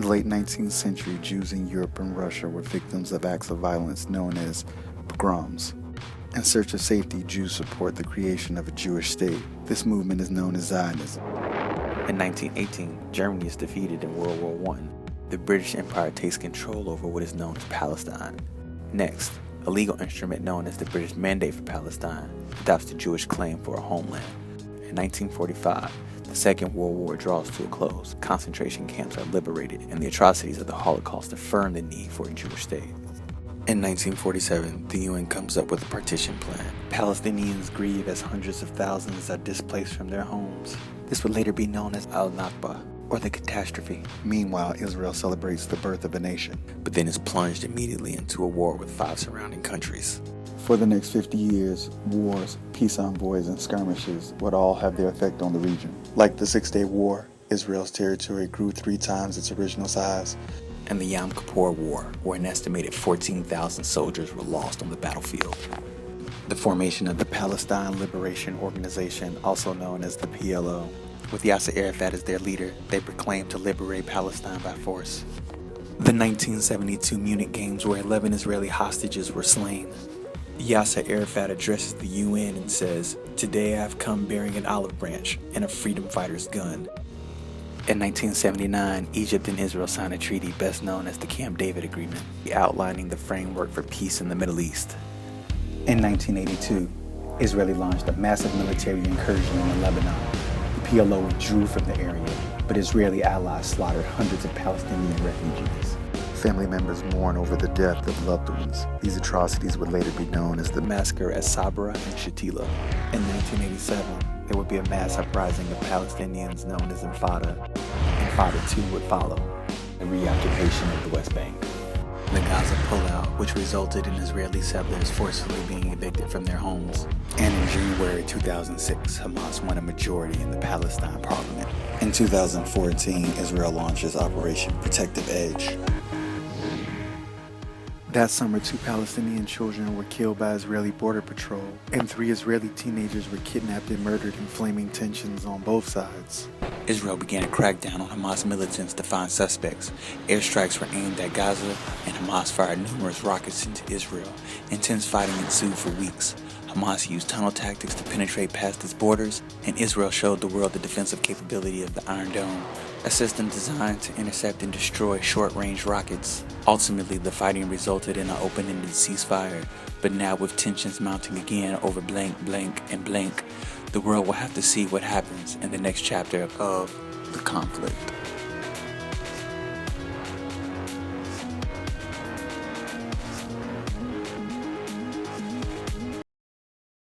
the late 19th century, Jews in Europe and Russia were victims of acts of violence known as pogroms. In search of safety, Jews support the creation of a Jewish state. This movement is known as Zionism. In 1918, Germany is defeated in World War I. The British Empire takes control over what is known as Palestine. Next, a legal instrument known as the British Mandate for Palestine adopts the Jewish claim for a homeland. In 1945, the Second World War draws to a close, concentration camps are liberated, and the atrocities of the Holocaust affirm the need for a Jewish state. In 1947, the UN comes up with a partition plan. Palestinians grieve as hundreds of thousands are displaced from their homes. This would later be known as Al-Nakba, or the catastrophe. Meanwhile, Israel celebrates the birth of a nation, but then is plunged immediately into a war with 5 surrounding countries. For the next 50 years, wars, peace envoys, and skirmishes would all have their effect on the region. Like the Six-Day War, Israel's territory grew 3 times its original size. And the Yom Kippur War, where an estimated 14,000 soldiers were lost on the battlefield. The formation of the Palestine Liberation Organization, also known as the PLO. With Yasser Arafat as their leader, they proclaimed to liberate Palestine by force. The 1972 Munich Games, where 11 Israeli hostages were slain. Yasser Arafat addresses the UN and says, "Today I have come bearing an olive branch and a freedom fighter's gun." In 1979, Egypt and Israel signed a treaty best known as the Camp David Agreement, outlining the framework for peace in the Middle East. In 1982, Israel launched a massive military incursion in Lebanon. The PLO withdrew from the area, but Israeli allies slaughtered hundreds of Palestinian refugees. Family members mourn over the death of loved ones. These atrocities would later be known as the massacre at Sabra and Shatila. In 1987, there would be a mass uprising of Palestinians known as Intifada. Intifada 2 would follow, the reoccupation of the West Bank. The Gaza pullout, which resulted in Israeli settlers forcibly being evicted from their homes. And in January 2006, Hamas won a majority in the Palestine parliament. In 2014, Israel launches Operation Protective Edge. That summer, 2 Palestinian children were killed by Israeli border patrol, and 3 Israeli teenagers were kidnapped and murdered in flaming tensions on both sides. Israel began a crackdown on Hamas militants to find suspects. Airstrikes were aimed at Gaza, and Hamas fired numerous rockets into Israel. Intense fighting ensued for weeks. Hamas used tunnel tactics to penetrate past its borders, and Israel showed the world the defensive capability of the Iron Dome, a system designed to intercept and destroy short-range rockets. Ultimately, the fighting resulted in an open-ended ceasefire, but now with tensions mounting again over blank, blank, and blank, the world will have to see what happens in the next chapter of the conflict.